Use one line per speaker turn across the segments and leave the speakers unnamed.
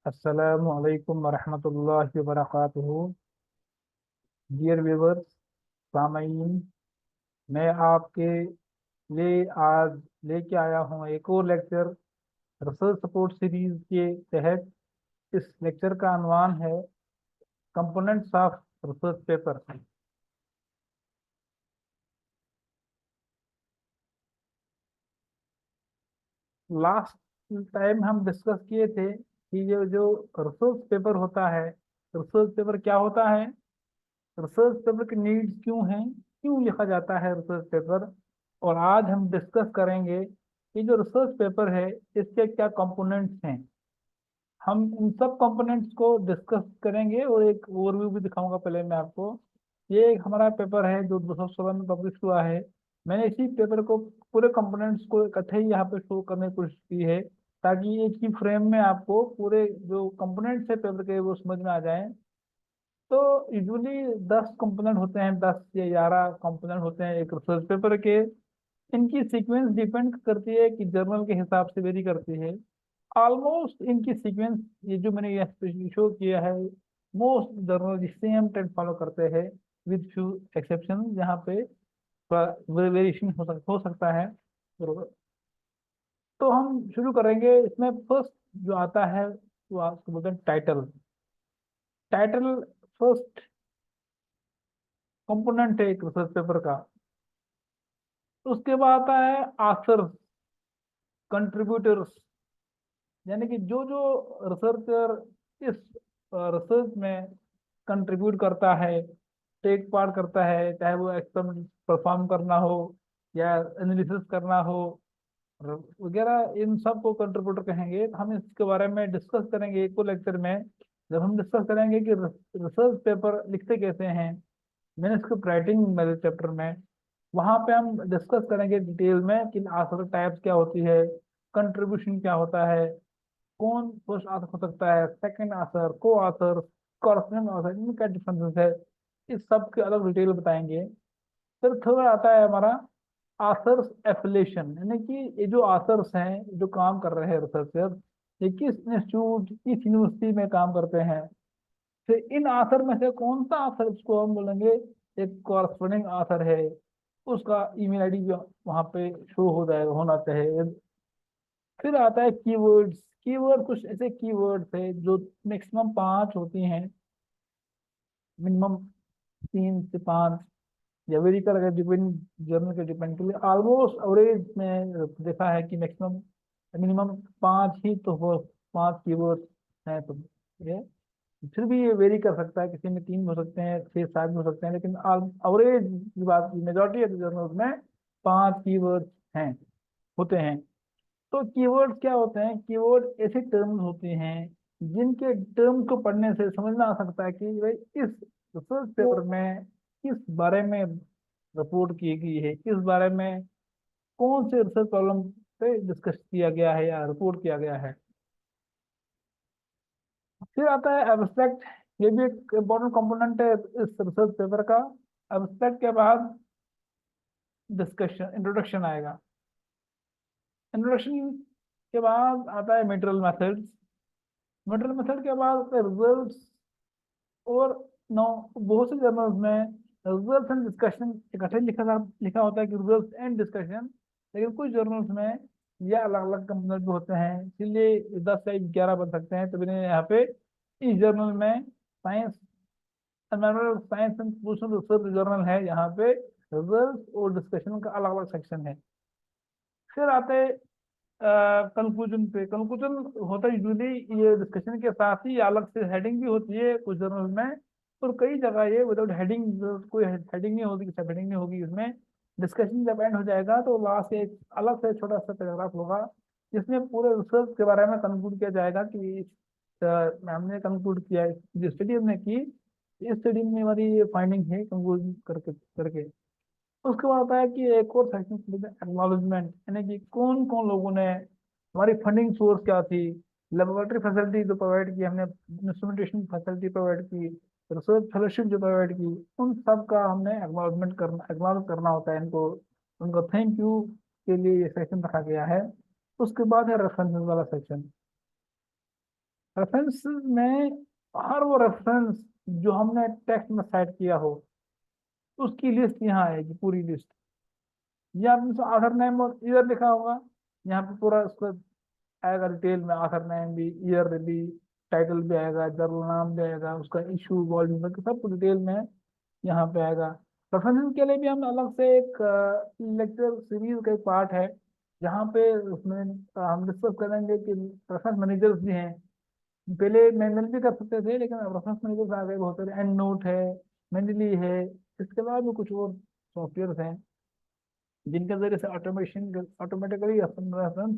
अस्सलामु अलैकुम वरहमतुल्लाहि वबरकातुहू। डियर व्यूवर्स, सामईन, मैं आपके लिए आज लेके आया हूँ एक और लेक्चर रिसर्च सपोर्ट सीरीज के तहत। इस लेक्चर का अनवान है components of research paper. Last time हम डिस्कस किए थे कि ये जो रिसर्च पेपर होता है, रिसर्च पेपर क्या होता है, रिसर्च पेपर की नीड्स क्यों हैं, क्यों लिखा जाता है रिसर्च पेपर। और आज हम डिस्कस करेंगे कि जो रिसर्च पेपर है इसके क्या कंपोनेंट्स हैं। हम इन सब कंपोनेंट्स को डिस्कस करेंगे और एक ओवरव्यू भी दिखाऊंगा। पहले मैं आपको, ये एक हमारा पेपर है जो 2016 में पब्लिश हुआ है। मैंने इसी पेपर को पूरे कंपोनेंट्स को इकट्ठे ही यहाँ पे शो करने की कोशिश की है, ताकि एक ही फ्रेम में आपको पूरे जो कंपोनेंट्स है पेपर के वो समझ में आ जाए। तो यूजुअली 10 कंपोनेंट होते हैं, 10 या 11 कंपोनेंट होते हैं एक रिसर्च पेपर के। इनकी सीक्वेंस डिपेंड करती है कि जर्नल के हिसाब से वेरी करती है। ऑलमोस्ट इनकी सीक्वेंस, ये जो मैंने यहाँ शो किया है, most journal same trend follow करते हैं, विद फ्यू एक्सेप्शन जहाँ पे वेरिएशन हो सकता है। तो हम शुरू करेंगे। इसमें फर्स्ट जो आता है वो आपको बोलते हैं टाइटल। टाइटल फर्स्ट कंपोनेंट है एक रिसर्च पेपर का। उसके बाद आता है आथर्स, कंट्रीब्यूटर्स, यानी कि जो जो रिसर्चर इस रिसर्च में कंट्रीब्यूट करता है, टेक पार्ट करता है, चाहे वो एक्सपेरिमेंट परफॉर्म करना हो या एनालिसिस करना हो वगैरह, इन सब को कंट्रीब्यूटर कहेंगे। हम इसके बारे में डिस्कस करेंगे एक लेक्चर में, जब हम डिस्कस करेंगे कि रिसर्च पेपर लिखते कैसे हैं। मैंने इसको राइटिंग मेरे चैप्टर में, वहां पे हम डिस्कस करेंगे डिटेल में कि आंसर टाइप्स क्या होती है, कंट्रीब्यूशन क्या होता है, कौन फर्स्ट आंसर हो सकता है, सेकंड आंसर, को आंसर, कॉरेस्पोंडेंट आंसर, इनमें क्या डिफरेंसेस है, इस सब के अलग डिटेल बताएंगे। फिर थर्ड आता है हमारा आथर्स एफिलिएशन, यानी कि ये जो आथर्स हैं जो काम कर रहे हैं रिसर्चर, ये किस इंस्टीट्यूट किस यूनिवर्सिटी में काम करते हैं। फिर इन आथर में से कौन सा आथर, इसको हम बोलेंगे एक कॉरस्पॉन्डिंग आथर है, उसका ईमेल आईडी भी वहाँ पे शो हो जाएगा, होना चाहिए। फिर आता है कीवर्ड्स। कीवर्ड कुछ ऐसे कीवर्ड्स है जो मैक्सिमम 5 होती हैं, मिनिमम 3 से 5, या वेरी करेगा डिपेंड, जर्नल के डिपेंड के लिए। ऑलमोस्ट एवरेज में देखा है कि मैक्सिमम मिनिमम 5 ही तो हो, 5 कीवर्ड्स हैं। तो ये फिर भी ये वेरी कर सकता है, किसी में 3 हो सकते हैं, 6 7 हो सकते हैं, लेकिन एवरेज की बात, मेजोरिटी ऑफ जर्नल्स में 5 कीवर्ड्स हैं, होते हैं। तो कीवर्ड क्या होते हैं? कीवर्ड ऐसे टर्म्स होते हैं जिनके टर्म को पढ़ने से समझ में आ सकता है कि भाई इस रिसर्च पेपर में किस बारे में रिपोर्ट की गई है, किस बारे में, कौन से रिसर्च प्रॉब्लम पे डिस्कस किया गया है या रिपोर्ट किया गया है। फिर आता है एब्स्ट्रैक्ट। ये भी एक इम्पोर्टेंट कंपोनेंट है इस रिसर्च पेपर का। एब्स्ट्रैक्ट के बाद डिस्कशन, इंट्रोडक्शन आएगा। इंट्रोडक्शन के बाद आता है मटेरियल मेथड्स। मटेरियल मेथड के बाद आता है रिजल्ट्स। और नो, बहुत से जर्नल्स में रिजल्ट्स एंड डिस्कशन इकट्ठे लिखा होता है कि रिजल्ट्स एंड डिस्कशन, लेकिन कुछ जर्नल्स में ये अलग अलग कंपोनेंट भी होते हैं, इसलिए 10 या 11 बन सकते हैं। तो मैंने यहाँ पे इस जर्नल में science, environmental science and social research journal है, यहाँ पे रिजल्ट और डिस्कशन का अलग अलग सेक्शन है। फिर आते कंक्लूजन पे। कंक्लूजन होता है यूजुअली ये डिस्कशन के साथ ही, अलग से हेडिंग भी होती है कुछ जर्नल में, और कई जगह ये विदाउट हेडिंग, कोई हेडिंग नहीं होगी, सब हेडिंग नहीं होगी इसमें। डिस्कशन जब एंड हो जाएगा तो लास्ट से एक अलग से छोटा सा पैराग्राफ होगा जिसमें पूरे रिसर्च के बारे में कंक्लूड किया जाएगा कि हमने कंक्लूड किया है, जो स्टडी हमने की, इस स्टडी में हमारी ये फाइंडिंग है, कंक्लूजन करके करके। उसके बाद आता है कि एक और सेक्शन एक्नॉलेजमेंट, यानी कि कौन कौन लोगों ने, हमारी फंडिंग सोर्स क्या थी, लेबोरेटरी फैसिलिटी जो प्रोवाइड की हमने, इंस्ट्रूमेंटेशन फैसिलिटी प्रोवाइड की, रिसर्च फेलोशिप जो प्रोवाइड की, उन सब का हमने एक्नॉलेज करना होता है इनको, उनको थैंक यू के लिए ये सेक्शन रखा गया है। उसके बाद है रेफरेंसेस वाला सेक्शन। रेफरेंस में हर वो रेफरेंस जो हमने टेक्स्ट में साइट किया हो उसकी लिस्ट यहाँ आएगी, पूरी लिस्ट। यहाँ पे आथर नेम और ईयर लिखा होगा, यहाँ पे पूरा उसका आएगा डिटेल में, आथर नेम भी, ईयर भी, टाइटल भी आएगा, जर्नल नाम भी आएगा, उसका इशू वॉल्यूम सब कुछ डिटेल में यहाँ पे आएगा। रेफरेंसेस के लिए भी हम अलग से एक लेक्चर सीरीज का एक पार्ट है, जहाँ पे उसमें हम डिस्कस करेंगे कि रेफरेंस मैनेजर्स भी हैं। पहले मैनुअल भी कर सकते थे, लेकिन अब रेफरेंस मैनेजर्स आ गए बहुत सारे, एंड नोट है, मेंडली है, इसके अलावा भी कुछ और सॉफ्टवेयर हैं जिनके जरिए से ऑटोमेटिकली अपन रेफरेंस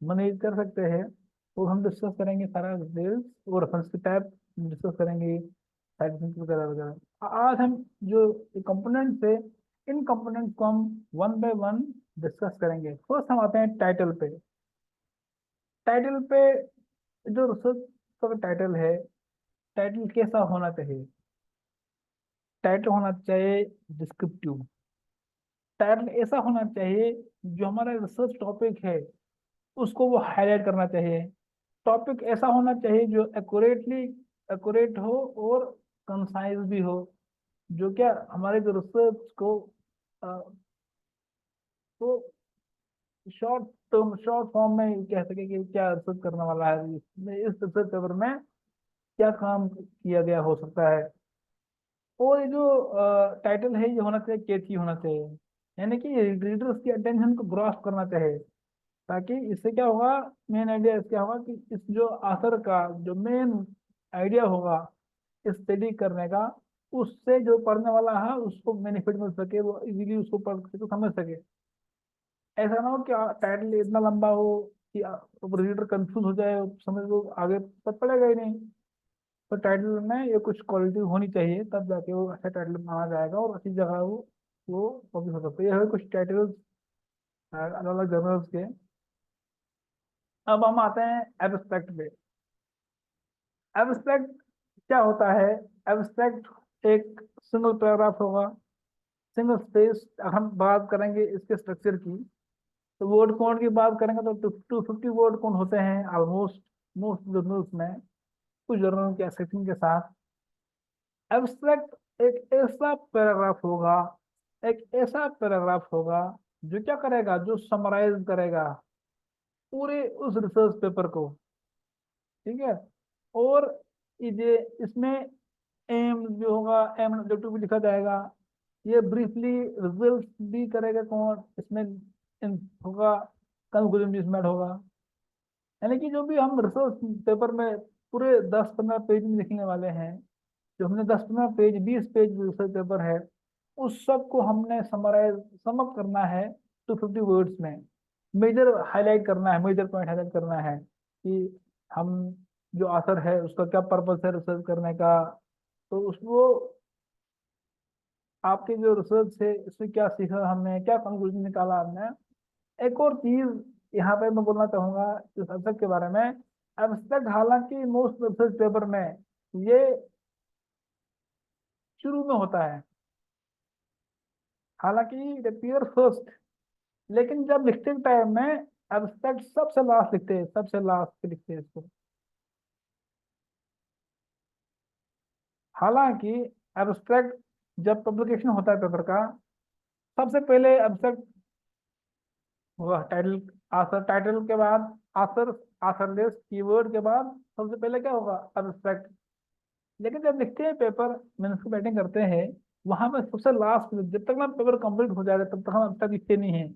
मैनेज कर सकते हैं। तो हम डिस्कस करेंगे सारा डिटेल्स और रेफरेंस की टाइप डिस्कस करेंगे, साइड वगैरह वगैरह। आज हम जो कंपोनेंट्स है, इन कंपोनेंट्स को हम वन बाय वन डिस्कस करेंगे। फर्स्ट हम आते हैं टाइटल पे। टाइटल पे जो रिसर्च का टाइटल है, टाइटल कैसा होना चाहिए? टाइटल होना चाहिए डिस्क्रिप्टिव। टाइटल ऐसा होना चाहिए जो हमारा रिसर्च टॉपिक है उसको वो हाईलाइट करना चाहिए। टॉपिक ऐसा होना चाहिए जो एक्यूरेट हो और कंसाइज भी हो, जो क्या हमारे जो रिसर्च को अ, तो शॉर्ट फॉर्म में कह सके कि क्या रिसर्च करने वाला है, इस रिसर्च पेपर में क्या काम किया गया हो सकता है। और ये जो टाइटल है ये होना चाहिए कैची होना चाहिए, यानी कि रीडर्स की अटेंशन को ग्रास्प करना चाहिए। ताकि इससे क्या होगा, मेन आइडिया क्या होगा कि इस जो आथर का जो मेन आइडिया होगा स्टडी करने का, उससे जो पढ़ने वाला है उसको बेनिफिट मिल सके, वो इजीली उसको पढ़ सके, समझ सके। ऐसा ना हो कि टाइटल इतना लंबा हो कि रीडर कंफ्यूज हो जाए, समझ लो आगे तक पड़ेगा ही नहीं। तो टाइटल में ये कुछ क्वालिटी होनी चाहिए, तब जाके वो अच्छा टाइटल माना जाएगा और अच्छी जगह वो पब्लिश हो सकता है। ये है कुछ टाइटल्स अलग अलग जर्नल्स के। अब हम आते हैं एब्स्ट्रैक्ट पे। एब्स्ट्रैक्ट क्या होता है? एब्स्ट्रैक्ट एक सिंगल पैराग्राफ होगा, सिंगल स्पेस। हम बात करेंगे इसके स्ट्रक्चर की, तो वर्ड काउंट की बात करेंगे तो 250 वर्ड काउंट होते हैं ऑलमोस्ट मोस्ट जर्नल्स में, कुछ जर्नल के एक्सेप्शन के साथ। एब्स्ट्रैक्ट एक ऐसा पैराग्राफ होगा, एक ऐसा पैराग्राफ होगा जो क्या करेगा, जो समराइज करेगा पूरे उस रिसर्च पेपर को। ठीक है। और ये इसमें एम जो होगा, एम ऑब्जेक्टिव भी लिखा जाएगा। ये ब्रीफली रिजल्ट भी करेगा कौन इसमें, होगा कंक्लूजन भी इसमें होगा। यानी कि जो भी हम रिसर्च पेपर में पूरे 10-15 पेज में लिखने वाले हैं, जो हमने 10-15 पेज 20 पेज रिसर्च पेपर है, उस सब को हमने समअप करना है 250 वर्ड्स में। मेजर हाईलाइट करना है, मेजर पॉइंट हाईलाइट करना है कि हम जो आथर है उसका क्या पर्पस है रिसर्च करने का। तो उसको आपके जो रिसर्च है इसमें क्या सीखा हमने, क्या कंक्लूजन निकाला हमने। एक और चीज यहाँ पे मैं बोलना चाहूंगा इस सब्जेक्ट के बारे में। एब्स्ट्रैक्ट हालांकि मोस्ट रिसर्च पेपर में ये शुरू में होता है, हालांकि इट अपीयर फर्स्ट, लेकिन जब लिखते टाइम में एब्स्ट्रैक्ट सबसे लास्ट लिखते हैं, सबसे लास्ट पे लिखते हैं इसको। हालांकि एब्स्ट्रैक्ट जब पब्लिकेशन होता है पेपर का, सबसे पहले एब्स्ट्रैक्ट हुआ टाइटल, आथर टाइटल के बाद आथर, आथरलेस कीवर्ड के बाद सबसे पहले क्या होगा, एब्स्ट्रैक्ट। लेकिन जब लिखते हैं पेपर, मैन्युस्क्रिप्ट राइटिंग करते हैं, वहां पे सबसे लास्ट में, जब तक ना पेपर कंप्लीट हो जाएगा तब तक हम अब तक लिखते नहीं है।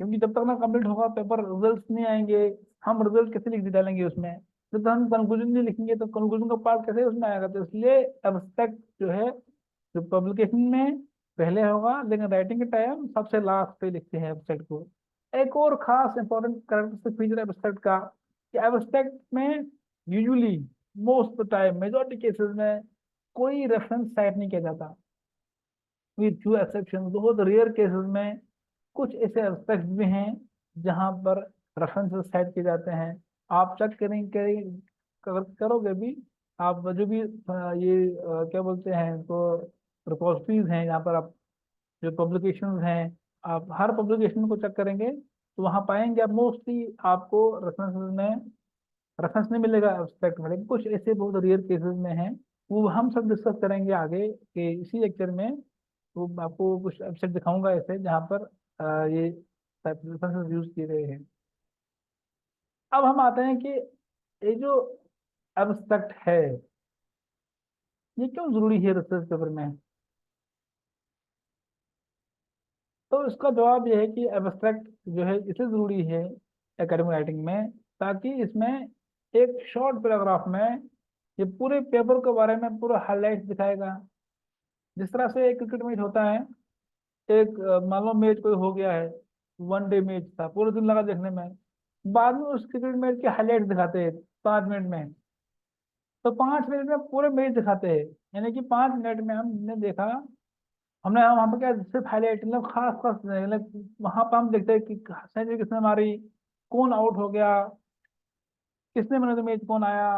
क्योंकि जब तक ना कंप्लीट होगा पेपर, रिजल्ट्स नहीं आएंगे, हम रिजल्ट कैसे लिख डालेंगे उसमें? जब तक हम कंक्लूजन नहीं लिखेंगे तो कंक्लूजन का पार्ट कैसे उसमें आएगा? तो इसलिए एब्स्ट्रैक्ट जो है, जो पब्लिकेशन में पहले होगा, लेकिन राइटिंग के टाइम सबसे लास्ट पे लिखते हैं एब्स्ट्रैक्ट को। एक और खास इंपॉर्टेंट कैरेक्टरिस्टिक फीचर एब्स्ट्रैक्ट का, कि एब्स्ट्रैक्ट में usually most time majority cases में कोई रेफरेंस साइट नहीं किया जाता, विद फ्यू एक्सेप्शन। बहुत रेयर केसेस में कुछ ऐसे एस्पेक्ट्स भी हैं जहां पर रेफरेंसेस साइट किए जाते हैं। आप चेक करोगे भी, आप जो भी क्या बोलते हैं तो रिपोजिटरीज हैं यहाँ पर, आप जो पब्लिकेशंस हैं, आप हर पब्लिकेशन को चेक करेंगे तो वहाँ पाएंगे आप मोस्टली आपको रेफरेंसेस में रेफरेंस नहीं मिलेगा एब्स्ट्रैक्ट में, लेकिन कुछ ऐसे बहुत रेयर केसेस में हैं, वो हम सब डिस्कस करेंगे आगे कि इसी लेक्चर में। तो मैं आपको कुछ एब्स्ट्रैक्ट दिखाऊंगा ऐसे जहाँ पर ये रेफरेंसेस यूज किए गए हैं। अब हम आते हैं कि ये जो एब्स्ट्रैक्ट है ये क्यों जरूरी है रिसर्च पेपर में। तो इसका जवाब ये है कि एब्स्ट्रैक्ट जो है इसलिए जरूरी है एकेडमिक राइटिंग में, ताकि इसमें एक शॉर्ट पैराग्राफ में ये पूरे पेपर के बारे में पूरा हाईलाइट दिखाएगा। जिस तरह से एक क्रिकेट मैच होता है, एक मान लो मैच कोई हो गया है, वनडे मैच था, पूरे दिन लगा देखने में, बाद में उस क्रिकेट मैच के हाईलाइट दिखाते हैं 5 मिनट में। तो 5 मिनट में पूरे मैच दिखाते हैं, यानी कि 5 मिनट में हमने देखा, हमने वहां पर क्या सिर्फ हाईलाइट, मतलब खास खास, मतलब वहां पर हम देखते हैं कि सेंचुरी किसने मारी, कौन आउट हो गया, किसने मैन ऑफ द मैच कौन आया,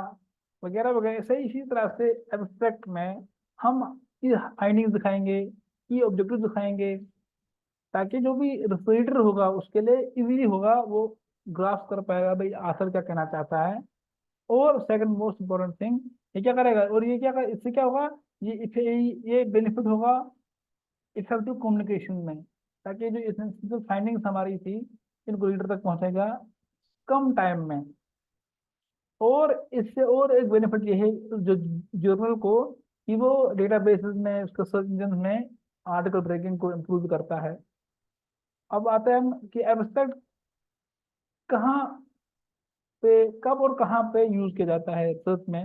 वगैरह वगैरह। सही इसी तरह से एब्स्ट्रैक्ट में हम ये फाइंडिंग्स दिखाएंगे, की ऑब्जेक्टिव दिखाएंगे, ताकि जो भी रीडर होगा उसके लिए इजीली होगा, वो ग्रास्प कर पाएगा भाई आथर क्या कहना चाहता है। और सेकंड मोस्ट इम्पोर्टेंट थिंग, ये क्या करेगा, और ये क्या इससे क्या होगा, ये बेनिफिट होगा इफेक्टिव कम्युनिकेशन में, ताकि जो एसेंशियल फाइंडिंग्स हमारी थी इनको रीडर तक पहुंचेगा कम टाइम में। और इससे और एक बेनिफिट ये है जो जर्नल को, कि वो डेटाबेसेस में, उसके सर्च इंजन में आर्टिकल ब्रेकिंग को इम्प्रूव करता है। अब आते हैं हम कि एब्स्ट्रैक्ट कहाँ पे, कब और कहाँ पे यूज किया जाता है रिसर्च में।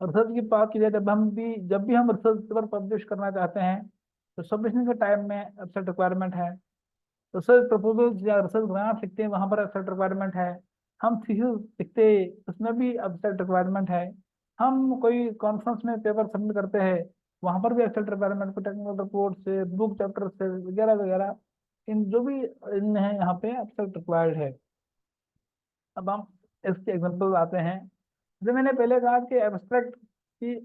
रिसर्च की बात की जाए, जब भी हम रिसर्च पेपर पब्लिश करना चाहते हैं, तो सबमिशन के टाइम में एब्स्ट्रैक्ट रिक्वायरमेंट है। रिसर्च प्रपोजल या रिसर्च ग्रांट लिखते हैं, वहां पर एब्स्ट्रैक्ट रिक्वायरमेंट है। हम थीसिस लिखते हैं, उसमें भी एब्स्ट्रैक्ट रिक्वायरमेंट है। हम कोई कॉन्फ्रेंस में पेपर सबमिट करते हैं, वहां पर भी एब्स्ट्रैक्ट रिक्वायरमेंट, टेक्निकल रिपोर्ट से, बुक चैप्टर से, वगैरह वगैरह, इन जो भी इन है यहाँ पे एब्स्ट्रैक्ट रिक्वायर्ड है। अब हम इसके एग्जांपल आते हैं। जो मैंने पहले कहा कि एब्स्ट्रैक्ट की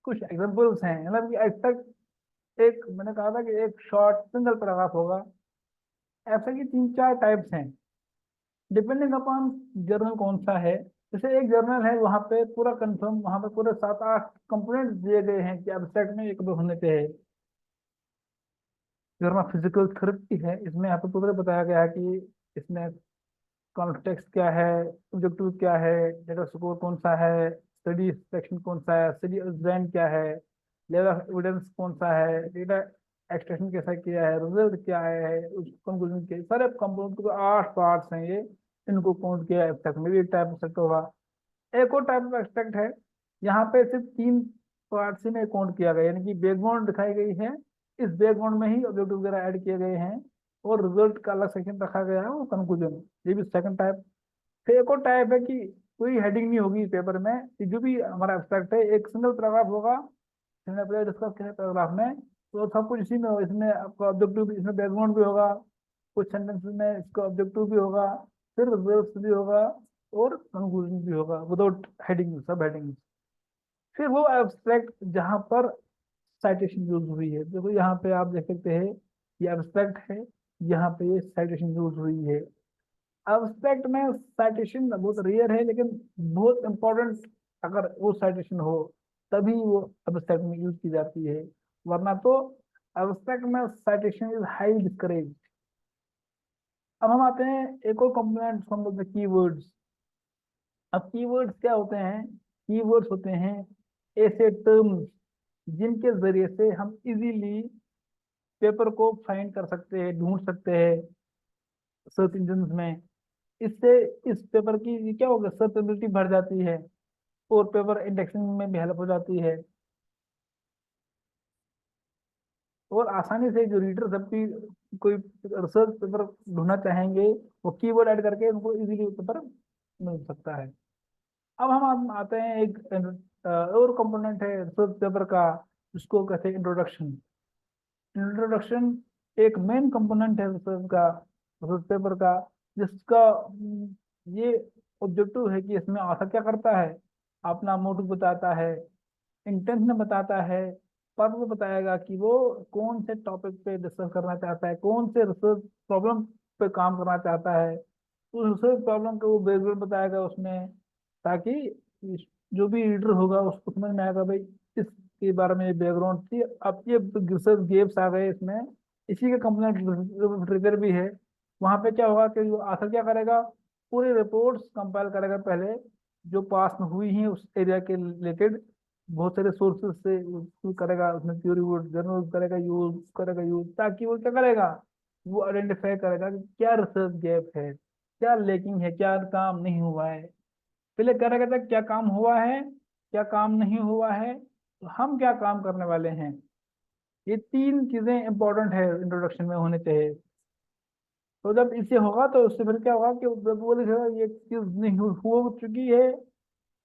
कुछ एग्जांपल्स हैं, मतलब कि एब्स्ट्रैक्ट एक, मैंने कहा था कि एक शॉर्ट सिंगल पैराग्राफ होगा। ऐसे की 3-4 टाइप्स हैं, डिपेंडिंग अपॉन जर्नल कौन सा है। जैसे एक जर्नल है, वहाँ पे पूरा कंफर्म, वहाँ पे पूरे 7-8 कंपोनेंट दिए गए हैं कि एब्स्ट्रैक्ट में एक दो होने पे है। जर्नल फिजिकल थेरेपी है, इसमें यहाँ पे पूरा बताया गया है कि इसमें कॉन्टेक्स्ट क्या है, ऑब्जेक्टिव क्या है, डेटा स्कोर कौन सा है, स्टडी सेक्शन कौन सा है, स्टडी ब्रांड क्या है, लेवल ऑफ एविडेंस कौन सा है, डेटा एक्सट्रैक्शन कैसा किया है, रिजल्ट क्या है, उस कंक्लूजन के सारे कंपोनेंट को 8 पार्ट्स हैं ये, इनको काउंट किया है एब्स्ट्रैक्ट में भी। एक टाइप एक्सट्रैक्ट होगा। एक और टाइप ऑफ एक्सट्रैक्ट है, यहाँ पे सिर्फ 3 पार्ट्स में काउंट किया गया, यानी कि बैकग्राउंड दिखाई गई है, इस बैकग्राउंड में ही ऑब्जेक्टिव वगैरह ऐड किए गए हैं, और रिजल्ट का अलग सेक्शन रखा गया है, और कंक्लूजन। ये भी सेकंड टाइप। फिर एक और टाइप है कि कोई हेडिंग नहीं होगी पेपर में, कि जो भी हमारा एब्स्ट्रैक्ट है एक सिंगल पैराग्राफ होगा, हमने पहले डिस्कस किया पैराग्राफ में, तो सब कुछ इसी में हो। इसमें आपका ऑब्जेक्टिव भी, इसमें बैकग्राउंड भी होगा, कुछ सेंटेंसेस में इसका ऑब्जेक्टिव भी होगा, फिर रिजल्ट भी होगा, और कंक्लूजन भी होगा, विदाउट हेडिंग, सब हेडिंग। फिर वो एब्स्ट्रैक्ट जहाँ पर साइटेशन यूज हुई है, देखो यहाँ पे आप देख सकते हैं, ये एब्स्ट्रैक्ट है, यहाँ पे ये साइटेशन यूज हुई है। एब्स्ट्रैक्ट में साइटेशन बहुत रेयर है, लेकिन बहुत इंपॉर्टेंट, अगर वो साइटेशन हो तभी वो एब्स्ट्रैक्ट में यूज की जाती है, वरना तो एब्स्ट्रैक्ट में साइटेशन इज हाई डिस्करेज। अब हम आते हैं एक और कंपोनेंट, हम बोलते हैं कीवर्ड्स। अब कीवर्ड्स क्या होते हैं, कीवर्ड्स होते हैं ऐसे टर्म्स जिनके जरिए से हम इजीली पेपर को फाइंड कर सकते हैं, ढूंढ सकते हैं सर्च इंजन में। इससे इस पेपर की ये क्या होगा, सर्चेबिलिटी बढ़ जाती है, और पेपर इंडेक्सिंग में भी हेल्प हो जाती है। और आसानी से जो रीडर सबकी कोई रिसर्च पेपर ढूंढना चाहेंगे, वो कीवर्ड ऐड करके उनको इजीली पेपर मिल सकता है। अब हम आते हैं एक और कंपोनेंट है रिसर्च पेपर का, जिसको कहते हैं इंट्रोडक्शन। इंट्रोडक्शन एक मेन कंपोनेंट है रिसर्च का, रिसर्च पेपर का, जिसका ये ऑब्जेक्टिव है कि इसमें ऑथर क्या करता है, अपना मोटिव बताता है, इंटेंशन बताता है, पर्पस बताएगा कि वो कौन से टॉपिक पे डिस्कस करना चाहता है, कौन से रिसर्च प्रॉब्लम पे काम करना चाहता है, उस रिसर्च प्रॉब्लम को वो बेसबोर्ड बताएगा उसमें, ताकि जो भी रीडर होगा उसको समझ में आएगा भाई इसके बारे में बैकग्राउंड थी, अब ये रिसर्च गेप्स आ गए इसमें, इसी का कंप्लेंट ट्रिगर भी है। वहां पे क्या होगा कि आखिर क्या करेगा, पूरे रिपोर्ट्स कंपाइल करेगा पहले जो पास में हुई हैं उस एरिया के रिलेटेड, बहुत सारे सोर्सेज से यूज करेगा, उसमें प्योर जर्नल करेगा यूज, ताकि वो क्या करेगा, वो आइडेंटिफाई करेगा कि क्या रिसर्च गैप है, क्या लेकिंग है, क्या काम नहीं हुआ है। पहले करेगा था क्या काम हुआ है, क्या काम नहीं हुआ है, तो हम क्या काम करने वाले हैं। ये तीन चीजें इंपॉर्टेंट है इंट्रोडक्शन में होने चाहिए। तो जब इसे होगा तो उससे फिर क्या होगा कि जब वो लिखेगा ये चीज नहीं हो चुकी है,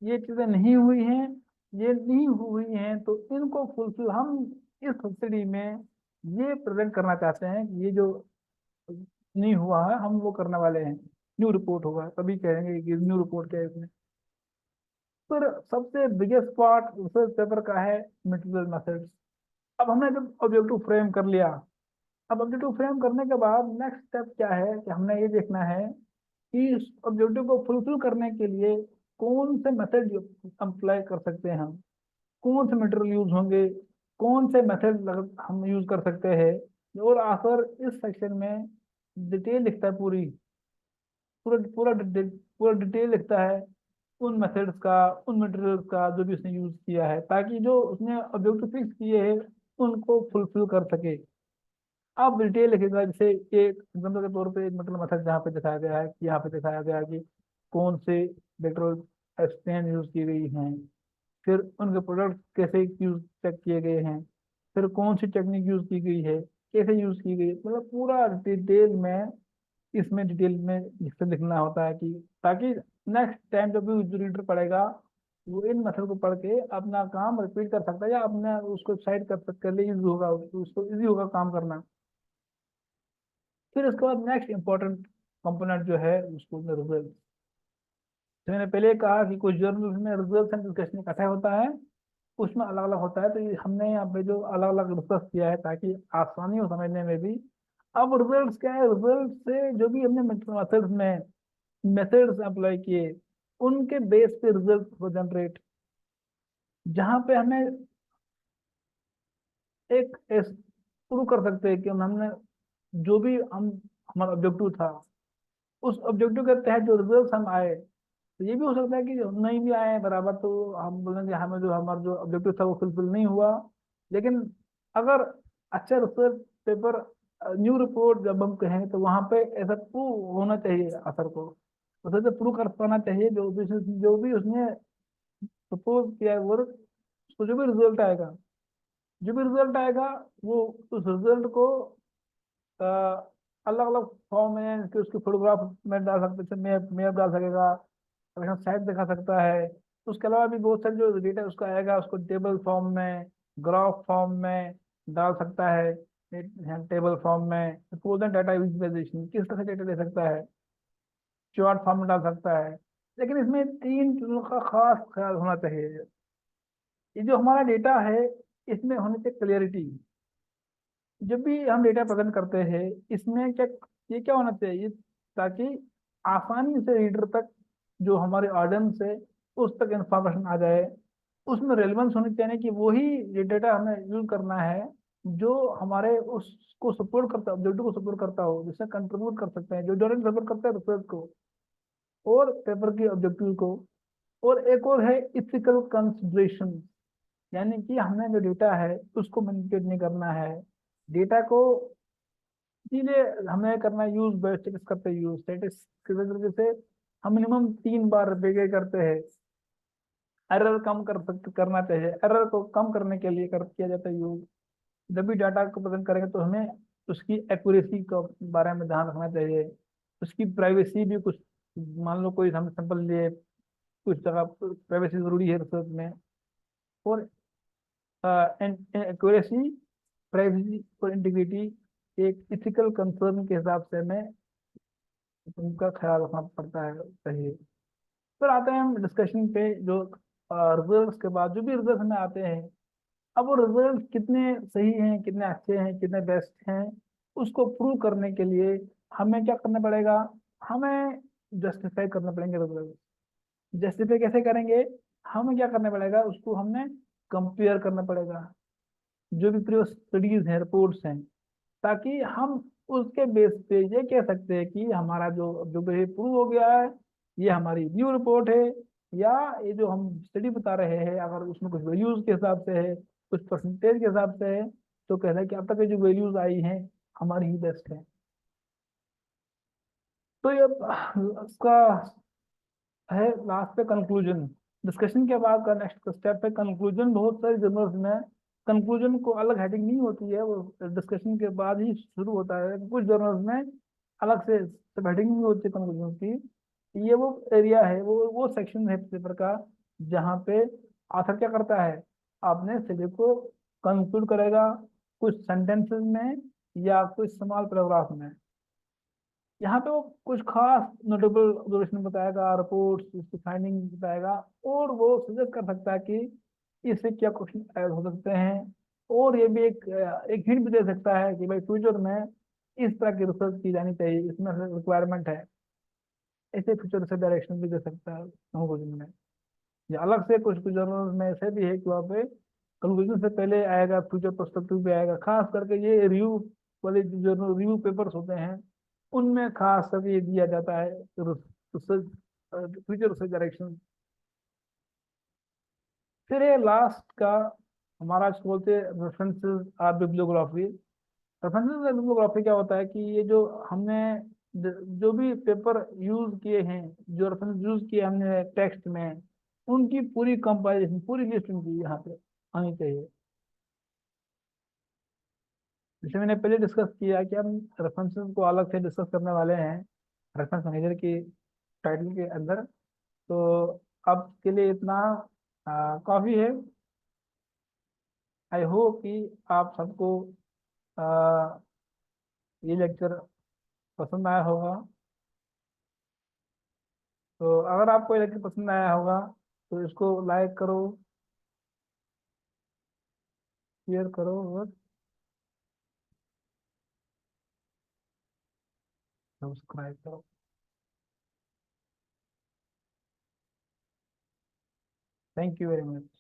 ये चीजें नहीं हुई हैं, ये नहीं हुई हैं, तो इनको फुलफिल हम इस सब्सिडी में ये प्रेजेंट करना चाहते हैं कि ये जो नहीं हुआ है हम वो करने वाले हैं, न्यू रिपोर्ट होगा तभी कहेंगे कि न्यू रिपोर्ट क्या है इसमें। फिर सबसे बिगेस्ट पार्ट रिसर्च पेपर का है मटेरियल मेथड्स। अब हमने जब ऑब्जेक्टिव फ्रेम कर लिया, अब ऑब्जेक्टिव फ्रेम करने के बाद नेक्स्ट स्टेप क्या है कि हमने ये देखना है कि इस ऑब्जेक्टिव को फुलफिल करने के लिए कौन से मेथड अप्लाई कर सकते हैं हम, कौन से मटेरियल यूज होंगे, कौन से मेथड हम यूज कर सकते हैं। और आखिर इस सेक्शन में डिटेल लिखता है, पूरा पूरा पूरा डिटेल लिखता है उन मेथड्स का, उन मटेरियल्स का जो भी उसने यूज किया है, ताकि जो उसने ऑब्जेक्टिव फिक्स किए हैं उनको फुलफिल कर सके। अब डिटेल लिखेगा, जैसे एक एग्जाम्पल के तौर पे एक मटेरियल मेथड जहाँ पे दिखाया गया है कि यहाँ पे दिखाया गया है कि कौन से पेट्रोल एक्सचेंज यूज की गई हैं, फिर उनके प्रोडक्ट कैसे यूज चेक किए गए हैं, फिर कौन सी टेक्निक यूज की गई है, कैसे यूज की गई है, मतलब पूरा डिटेल में इसमें डिटेल में जिससे लिखना होता है कि ताकि नेक्स्ट टाइम जब भी रीडर पढ़ेगा वो इन मेथड को पढ़ के अपना काम रिपीट कर सकता है या अपना उसको साइड कर ले इजी होगा, उसको इजी होगा काम करना। फिर उसके बाद नेक्स्ट इंपॉर्टेंट कंपोनेंट जो है उसको रिजल्ट। तो मैंने पहले कहा कि कुछ जर्नल में रिजल्ट एंड डिस्कशन इकट्ठा होता है, उसमें अलग अलग होता है, तो ये हमने यहाँ पे जो अलग अलग रिसर्च किया है ताकि आसानी हो समझने में भी। अब रिजल्ट्स क्या है, रिजल्ट से जो भी हमने मेथड्स अप्लाई किए उनके बेस पे रिजल्ट को जनरेट, जहाँ पे हमें एक प्रूव कर सकते हैं कि हमने जो भी हम हमारा ऑब्जेक्टिव था उस ऑब्जेक्टिव के तहत जो रिजल्ट हम आए, तो ये भी हो सकता है कि नहीं भी आए बराबर, तो हम बोलेंगे हमें जो हमारा जो ऑब्जेक्टिव था वो फुलफिल नहीं हुआ। लेकिन अगर अच्छा रिसर्च पेपर, न्यू रिपोर्ट जब हम कहें तो वहां पे ऐसा प्रूव होना चाहिए असर को, उसे तो प्रूव कर पाना चाहिए जो भी उसने सपोज किया है वर्क, उसको जो भी रिजल्ट आएगा वो उस रिजल्ट को अलग अलग फॉर्म में कि उसकी फोटोग्राफ में डाल सकते, जैसे मैप मैप डाल सकेगा, साइट दिखा सकता है। उसके अलावा भी बहुत सारे जो डेटा उसका आएगा उसको टेबल फॉर्म में, ग्राफ फॉर्म में डाल सकता है, टेबल फॉर्म में प्रोजेंट डाटा विजुअलाइजेशन किस तरह से डेटा दे सकता है, चार्ट फॉर्म में डाल सकता है। लेकिन इसमें तीन चीजों का खास ख्याल होना चाहिए। ये जो हमारा डेटा है इसमें होनी चाहिए क्लियरिटी। जब भी हम डेटा प्रेजेंट करते हैं इसमें क्या, ये क्या होना चाहिए ताकि आसानी से रीडर तक, जो हमारे ऑडियंस है उस तक इंफॉर्मेशन आ जाए, उसमें रेलेवेंस होनी चाहिए कि वही डेटा हमें यूज करना है जो हमारे उसको सपोर्ट करता है, ऑब्जेक्टिव को सपोर्ट करता हो, जिससे कंट्रीब्यूट कर सकते हैं, जो डायरेक्ट सपोर्ट करता है रिसर्च को और पेपर की ऑब्जेक्टिव को। और एक और है इथिकल कंसिडरेशन, यानी कि हमने जो डेटा है उसको मैनिपुलेट नहीं करना है, डेटा को सीधे हमें करना यूज बेस्ट करते हैं, यूज स्टेटिस की वजह से हम मिनिमम 3 बार रिपीट करते हैं। एरर कम करना चाहिए, एरर को कम करने के लिए किया जाता है यूज। जब भी डाटा को प्रेजेंट करेंगे तो हमें उसकी एक्यूरेसी के बारे में ध्यान रखना चाहिए, उसकी प्राइवेसी भी कुछ, मान लो कोई हम सैंपल लिए, कुछ जगह प्राइवेसी जरूरी है रिसर्च में। और एक्यूरेसी, प्राइवेसी और इंटीग्रिटी एक इथिकल कंसर्न के हिसाब से हमें उनका ख्याल रखना पड़ता है, चाहिए। फिर आते हैं हम डिस्कशन पे, जो रिजल्ट्स के बाद जो भी रिजल्ट हमें आते हैं, अब वो रिजल्ट कितने सही हैं, कितने अच्छे हैं, कितने बेस्ट हैं, उसको प्रूव करने के लिए हमें क्या करना पड़ेगा, हमें जस्टिफाई करना पड़ेंगे रिजल्ट। जस्टिफाई कैसे करेंगे, हमें क्या करना पड़ेगा, उसको हमने कंपेयर करना पड़ेगा जो भी प्रीवियस स्टडीज हैं, रिपोर्ट्स हैं, ताकि हम उसके बेस पे ये कह सकते हैं कि हमारा जो जो प्रूव हो गया है, ये हमारी न्यू रिपोर्ट है, या ये जो हम स्टडी बता रहे हैं अगर उसमें कुछ वैल्यूज के हिसाब से है, कुछ परसेंटेज के हिसाब से है, तो कह रहे हैं कि अब तक ये जो वैल्यूज आई हैं हमारी ही बेस्ट है। तो ये उसका है लास्ट पे कंक्लूजन। डिस्कशन के बाद का नेक्स्ट स्टेप है कंक्लूजन। बहुत सारे जर्नल्स में कंक्लूजन को अलग हेडिंग नहीं होती है, वो डिस्कशन के बाद ही शुरू होता है। कुछ जर्नल्स में अलग से सब हेडिंग नहीं होती कंक्लूजन की। ये वो एरिया है, वो सेक्शन है पेपर का जहाँ पे आथर क्या करता है, आपने स्टडी को कंक्लूड करेगा कुछ सेंटेंसेस में या कुछ स्मॉल पैराग्राफ में। यहाँ पे वो कुछ खास नोटेबल ऑब्जर्वेशन बताएगा, रिपोर्ट्स, उसकी फाइंडिंग बताएगा, और वो सजेस्ट कर सकता है कि इससे क्या क्वेश्चन ऐड हो सकते हैं। और ये भी एक हिंट भी दे सकता है कि भाई फ्यूचर में इस तरह की रिसर्च की जानी चाहिए, इसमें रिक्वायरमेंट है। ऐसे फ्यूचर से डायरेक्शन भी दे सकता है कंक्लूजन में। या अलग से कुछ कुछ जर्नल में ऐसे भी है कि वहाँ पे कंक्लूजन से पहले आएगा, फ्यूचर पर्सपेक्टिव भी आएगा। खास करके ये रिव्यू वाले जो जर्नल रिव्यू पेपर्स होते हैं उनमें खास करके ये दिया जाता है फ्यूचर से डायरेक्शन। फिर ये लास्ट का हमारा इसको बोलते हैं रेफरेंसेस और बिब्लियोग्राफी। रेफरेंसेस और बिब्लियोग्राफी क्या होता है कि ये जो हमने जो भी पेपर यूज किए हैं, जो रेफरेंस यूज किए हमने टेक्स्ट में, उनकी पूरी कंपाइलेशन, पूरी लिस्ट उनकी यहाँ पे आनी चाहिए। जैसे मैंने पहले डिस्कस किया कि हम रेफरेंसेस को अलग से डिस्कस करने वाले हैं रेफरेंस मैनेजर की टाइटल के अंदर। तो अब के लिए इतना काफ़ी है। आई होप कि आप सबको आ, ये लेक्चर पसंद आया होगा। तो अगर आपको ये लेक्चर पसंद आया होगा तो इसको लाइक करो, शेयर करो और सब्सक्राइब करो। Thank you very much.